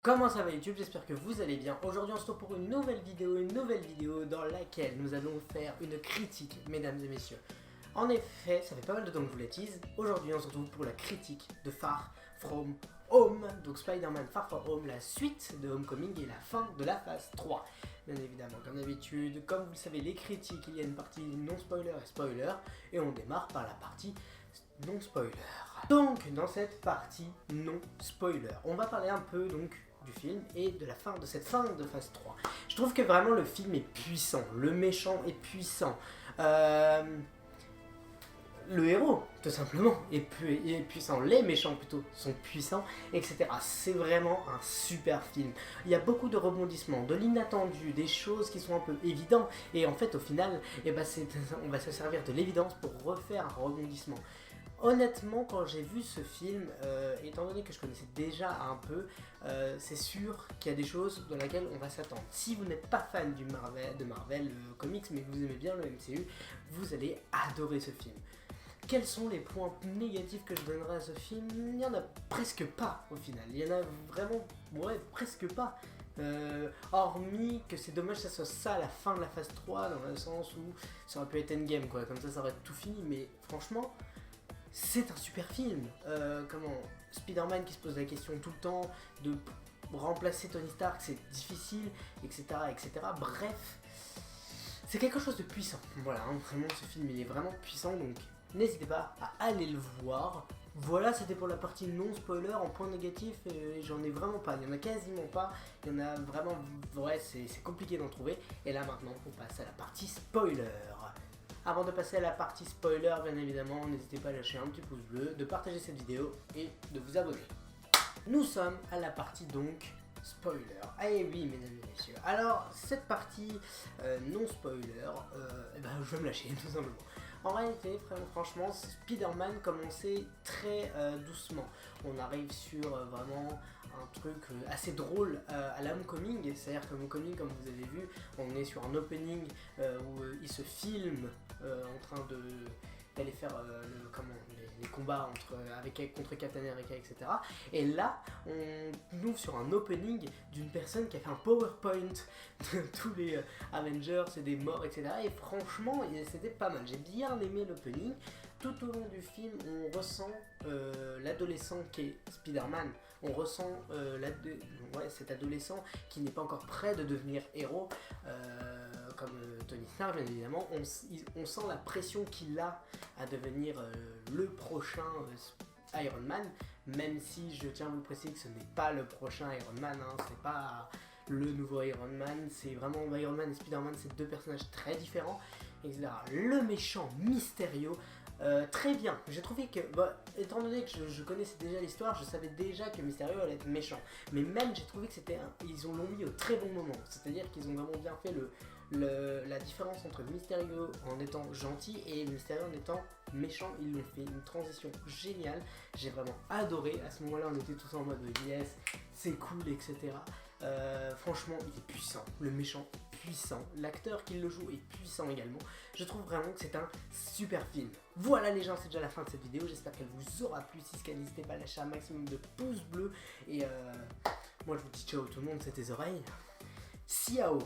Comment ça va YouTube? J'espère que vous allez bien. Aujourd'hui on se retrouve pour une nouvelle vidéo dans laquelle nous allons faire une critique, mesdames et messieurs. En effet, ça fait pas mal de temps que je vous la tease. Aujourd'hui on se retrouve pour la critique de Far From Home, donc Spider-Man Far From Home, la suite de Homecoming et la fin de la phase 3. Bien évidemment, comme d'habitude, comme vous le savez, les critiques, il y a une partie non spoiler et spoiler, et on démarre par la partie non spoiler. Donc dans cette partie non spoiler, on va parler un peu donc du film et de la fin de cette fin de phase 3. Je trouve que vraiment le film est puissant, le méchant est puissant, le héros tout simplement est puissant, les méchants plutôt sont puissants, etc. C'est vraiment un super film. Il y a beaucoup de rebondissements, de l'inattendu, des choses qui sont un peu évidentes et en fait au final on va se servir de l'évidence pour refaire un rebondissement. Honnêtement, quand j'ai vu ce film, étant donné que je connaissais déjà un peu, c'est sûr qu'il y a des choses dans lesquelles on va s'attendre. Si vous n'êtes pas fan de Marvel Comics, mais que vous aimez bien le MCU, vous allez adorer ce film. Quels sont les points négatifs que je donnerais à ce film? Il n'y en a presque pas au final. Il y en a vraiment, presque pas. Hormis que c'est dommage que ça soit ça la fin de la phase 3, dans le sens où ça aurait pu être Endgame, quoi. Comme ça aurait tout fini, mais franchement... c'est un super film. Spider-Man qui se pose la question tout le temps de remplacer Tony Stark, c'est difficile, etc., etc. Bref, c'est quelque chose de puissant. Voilà, vraiment, ce film il est vraiment puissant, donc n'hésitez pas à aller le voir. Voilà, c'était pour la partie non spoiler. En point négatif, j'en ai vraiment pas. Il y en a quasiment pas. Il y en a vraiment, c'est compliqué d'en trouver. Et là maintenant, on passe à la partie spoiler. Avant de passer à la partie spoiler, bien évidemment, n'hésitez pas à lâcher un petit pouce bleu, de partager cette vidéo et de vous abonner. Nous sommes à la partie donc spoiler. Ah et oui, mesdames et messieurs. Alors, cette partie non spoiler, je vais me lâcher tout simplement. En réalité, franchement, Spider-Man commençait très doucement. On arrive sur vraiment un truc assez drôle à la Homecoming. C'est-à-dire que Homecoming, comme vous avez vu, on est sur un opening où il se filme en train d'aller faire les combats contre Captain America, etc. Et là, on ouvre sur un opening d'une personne qui a fait un PowerPoint de tous les Avengers et des morts, etc. Et franchement, c'était pas mal. J'ai bien aimé l'opening. Tout au long du film, on ressent l'adolescent qui est Spider-Man. On ressent cet adolescent qui n'est pas encore prêt de devenir héros, comme Tony Stark, bien évidemment. On sent la pression qu'il a à devenir le prochain Iron Man, même si je tiens à vous préciser que ce n'est pas le prochain Iron Man, hein, c'est pas le nouveau Iron Man, c'est vraiment Iron Man et Spider-Man, c'est deux personnages très différents, etc. Le méchant Mysterio, très bien, j'ai trouvé que, étant donné que je connaissais déjà l'histoire, je savais déjà que Mysterio allait être méchant, mais même j'ai trouvé que ils l'ont mis au très bon moment, c'est-à-dire qu'ils ont vraiment bien fait la différence entre Mysterio en étant gentil et Mysterio en étant méchant. Ils l'ont fait une transition géniale, j'ai vraiment adoré. À ce moment là on était tous en mode yes, c'est cool, etc. Franchement il est puissant, le méchant est puissant, l'acteur qui le joue est puissant également. Je trouve vraiment que c'est un super film. Voilà les gens, c'est déjà la fin de cette vidéo, j'espère qu'elle vous aura plu. Si c'est le cas, n'hésitez pas à lâcher un maximum de pouces bleus et moi je vous dis ciao tout le monde, c'était les oreilles, ciao.